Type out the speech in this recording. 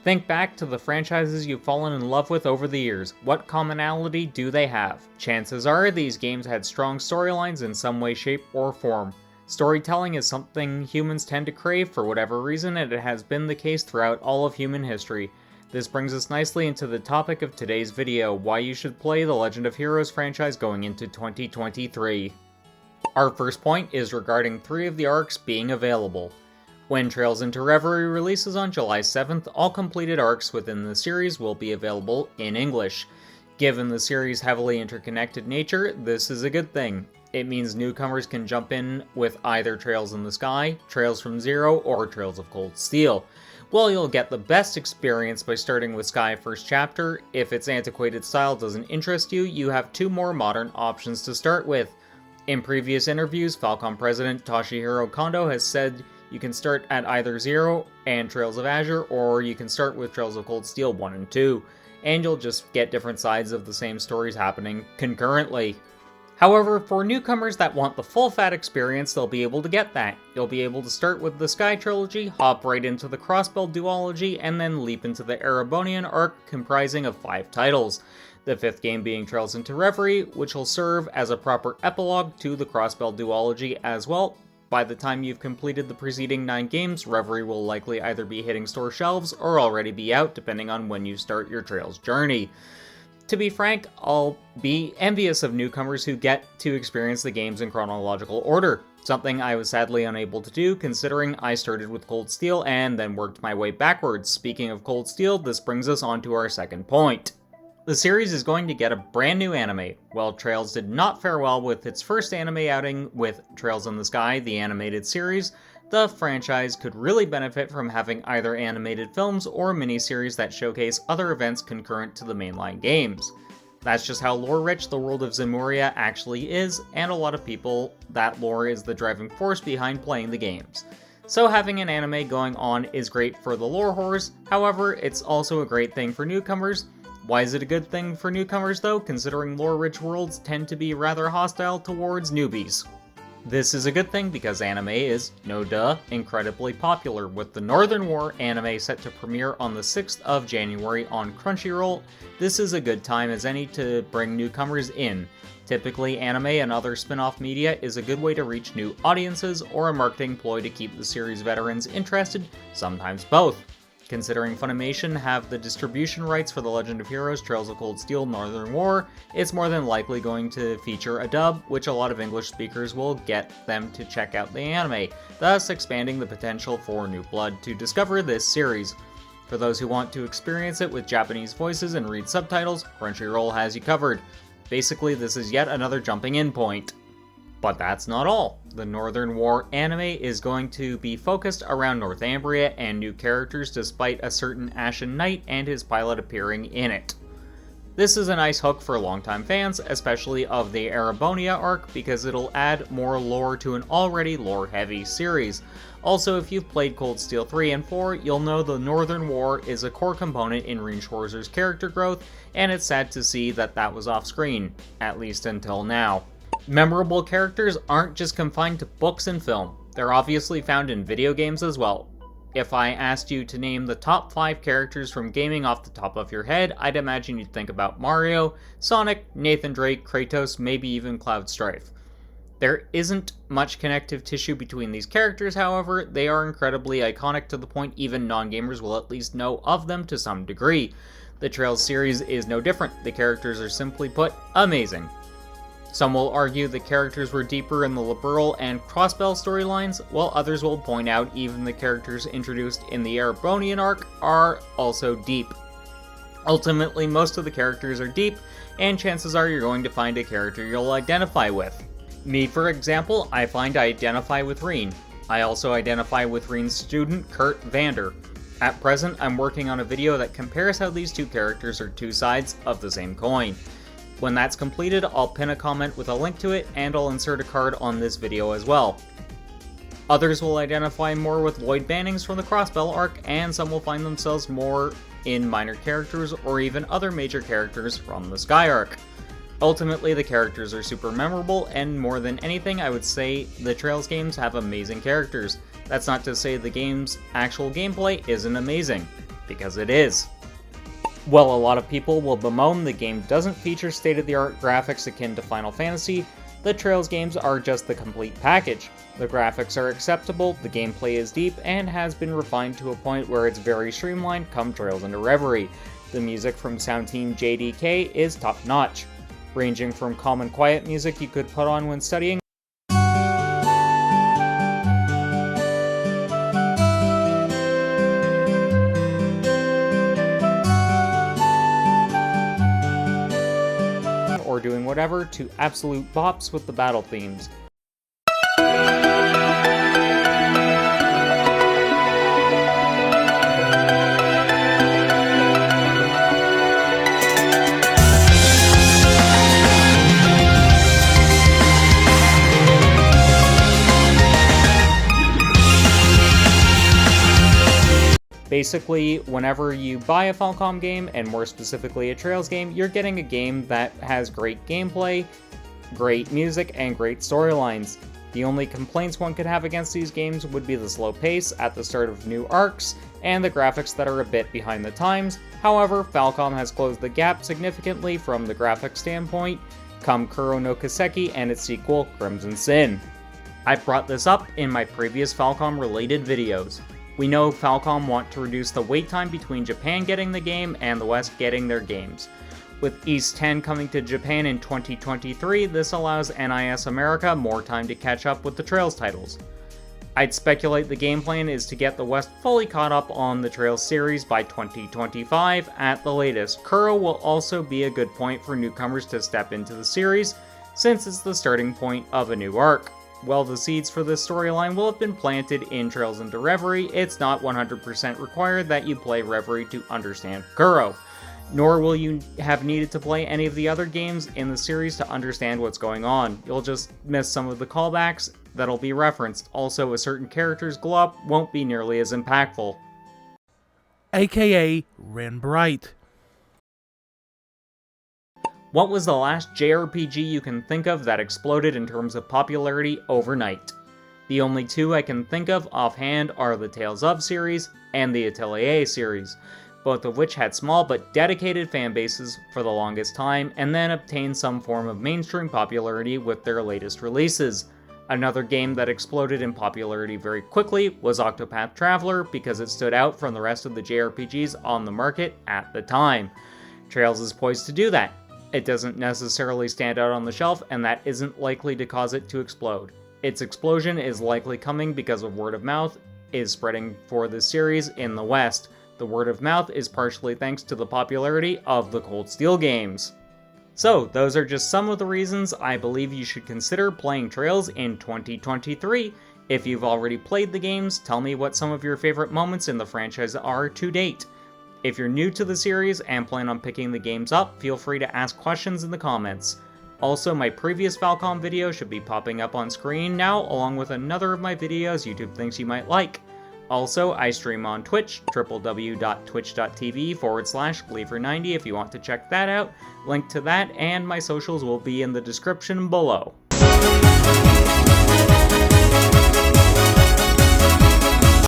Think back to the franchises you've fallen in love with over the years. What commonality do they have? Chances are these games had strong storylines in some way, shape, or form. Storytelling is something humans tend to crave for whatever reason, and it has been the case throughout all of human history. This brings us nicely into the topic of today's video, why you should play the Legend of Heroes franchise going into 2023. Our first point is regarding 3 of the arcs being available. When Trails into Reverie releases on July 7th, all completed arcs within the series will be available in English. Given the series' heavily interconnected nature, this is a good thing. It means newcomers can jump in with either Trails in the Sky, Trails from Zero, or Trails of Cold Steel. While you'll get the best experience by starting with Sky First Chapter, if its antiquated style doesn't interest you, you have 2 more modern options to start with. In previous interviews, Falcom President Toshihiro Kondo has said you can start at either Zero and Trails of Azure, or you can start with Trails of Cold Steel 1 and 2, and you'll just get different sides of the same stories happening concurrently. However, for newcomers that want the full-fat experience, they'll be able to get that. You'll be able to start with the Sky Trilogy, hop right into the Crossbell Duology, and then leap into the Erebonian arc comprising of 5 titles. The 5th game being Trails into Reverie, which will serve as a proper epilogue to the Crossbell Duology as well. By the time you've completed the preceding 9 games, Reverie will likely either be hitting store shelves or already be out, depending on when you start your Trails journey. To be frank, I'll be envious of newcomers who get to experience the games in chronological order, something I was sadly unable to do considering I started with Cold Steel and then worked my way backwards. Speaking of Cold Steel, this brings us on to our second point. The series is going to get a brand new anime. While Trails did not fare well with its first anime outing with Trails in the Sky, the animated series, the franchise could really benefit from having either animated films or miniseries that showcase other events concurrent to the mainline games. That's just how lore-rich the world of Zemuria actually is, and a lot of people, that lore is the driving force behind playing the games. So having an anime going on is great for the lore whores, however, it's also a great thing for newcomers. Why is it a good thing for newcomers though, considering lore-rich worlds tend to be rather hostile towards newbies? This is a good thing because anime is, no duh, incredibly popular, with the Northern War anime set to premiere on the 6th of January on Crunchyroll. This is a good time as any to bring newcomers in. Typically, anime and other spin-off media is a good way to reach new audiences or a marketing ploy to keep the series veterans interested, sometimes both. Considering Funimation have the distribution rights for The Legend of Heroes, Trails of Cold Steel, Northern War, it's more than likely going to feature a dub, which a lot of English speakers will get them to check out the anime, thus expanding the potential for new blood to discover this series. For those who want to experience it with Japanese voices and read subtitles, Crunchyroll has you covered. Basically, this is yet another jumping in point. But that's not all. The Northern War anime is going to be focused around Northumbria and new characters despite a certain Ashen Knight and his pilot appearing in it. This is a nice hook for longtime fans, especially of the Erebonia arc, because it'll add more lore to an already lore-heavy series. Also, if you've played Cold Steel 3 and 4, you'll know the Northern War is a core component in Reinschwarzer's character growth, and it's sad to see that that was off-screen, at least until now. Memorable characters aren't just confined to books and film, they're obviously found in video games as well. If I asked you to name the top 5 characters from gaming off the top of your head, I'd imagine you'd think about Mario, Sonic, Nathan Drake, Kratos, maybe even Cloud Strife. There isn't much connective tissue between these characters, however, they are incredibly iconic to the point even non-gamers will at least know of them to some degree. The Trails series is no different, the characters are simply put, amazing. Some will argue the characters were deeper in the Liberal and Crossbell storylines, while others will point out even the characters introduced in the Erebonian arc are also deep. Ultimately, most of the characters are deep, and chances are you're going to find a character you'll identify with. Me, for example, I find I identify with Reen. I also identify with Reen's student, Kurt Vander. At present, I'm working on a video that compares how these 2 characters are 2 sides of the same coin. When that's completed, I'll pin a comment with a link to it, and I'll insert a card on this video as well. Others will identify more with Lloyd Bannings from the Crossbell arc, and some will find themselves more in minor characters or even other major characters from the Sky arc. Ultimately, the characters are super memorable, and more than anything, I would say the Trails games have amazing characters. That's not to say the game's actual gameplay isn't amazing. because it is. While a lot of people will bemoan the game doesn't feature state-of-the-art graphics akin to Final Fantasy, the Trails games are just the complete package. The graphics are acceptable, the gameplay is deep, and has been refined to a point where it's very streamlined come Trails into Reverie. The music from Sound Team JDK is top-notch, ranging from calm and quiet music you could put on when studying, or doing whatever, to absolute bops with the battle themes. Basically, whenever you buy a Falcom game, and more specifically a Trails game, you're getting a game that has great gameplay, great music, and great storylines. The only complaints one could have against these games would be the slow pace at the start of new arcs, and the graphics that are a bit behind the times. However, Falcom has closed the gap significantly from the graphics standpoint, come Kuro no Kiseki and its sequel, Crimson Sin. I've brought this up in my previous Falcom related videos. We know Falcom want to reduce the wait time between Japan getting the game and the West getting their games. With East 10 coming to Japan in 2023, this allows NIS America more time to catch up with the Trails titles. I'd speculate the game plan is to get the West fully caught up on the Trails series by 2025 at the latest. Kuro will also be a good point for newcomers to step into the series, since it's the starting point of a new arc. While the seeds for this storyline will have been planted in Trails into Reverie, it's not 100% required that you play Reverie to understand Kuro, nor will you have needed to play any of the other games in the series to understand what's going on. You'll just miss some of the callbacks that'll be referenced. Also, a certain character's glow up won't be nearly as impactful. AKA Ren Bright. What was the last JRPG you can think of that exploded in terms of popularity overnight? The only two I can think of offhand are the Tales of series and the Atelier series, both of which had small but dedicated fan bases for the longest time and then obtained some form of mainstream popularity with their latest releases. Another game that exploded in popularity very quickly was Octopath Traveler because it stood out from the rest of the JRPGs on the market at the time. Trails is poised to do that. It doesn't necessarily stand out on the shelf, and that isn't likely to cause it to explode. Its explosion is likely coming because of word of mouth is spreading for this series in the West. The word of mouth is partially thanks to the popularity of the Cold Steel games. So, those are just some of the reasons I believe you should consider playing Trails in 2023. If you've already played the games, tell me what some of your favorite moments in the franchise are to date. If you're new to the series and plan on picking the games up, feel free to ask questions in the comments. Also, my previous Falcom video should be popping up on screen now, along with another of my videos YouTube thinks you might like. Also, I stream on Twitch, www.twitch.tv/Gleaver90 if you want to check that out. Link to that and my socials will be in the description below.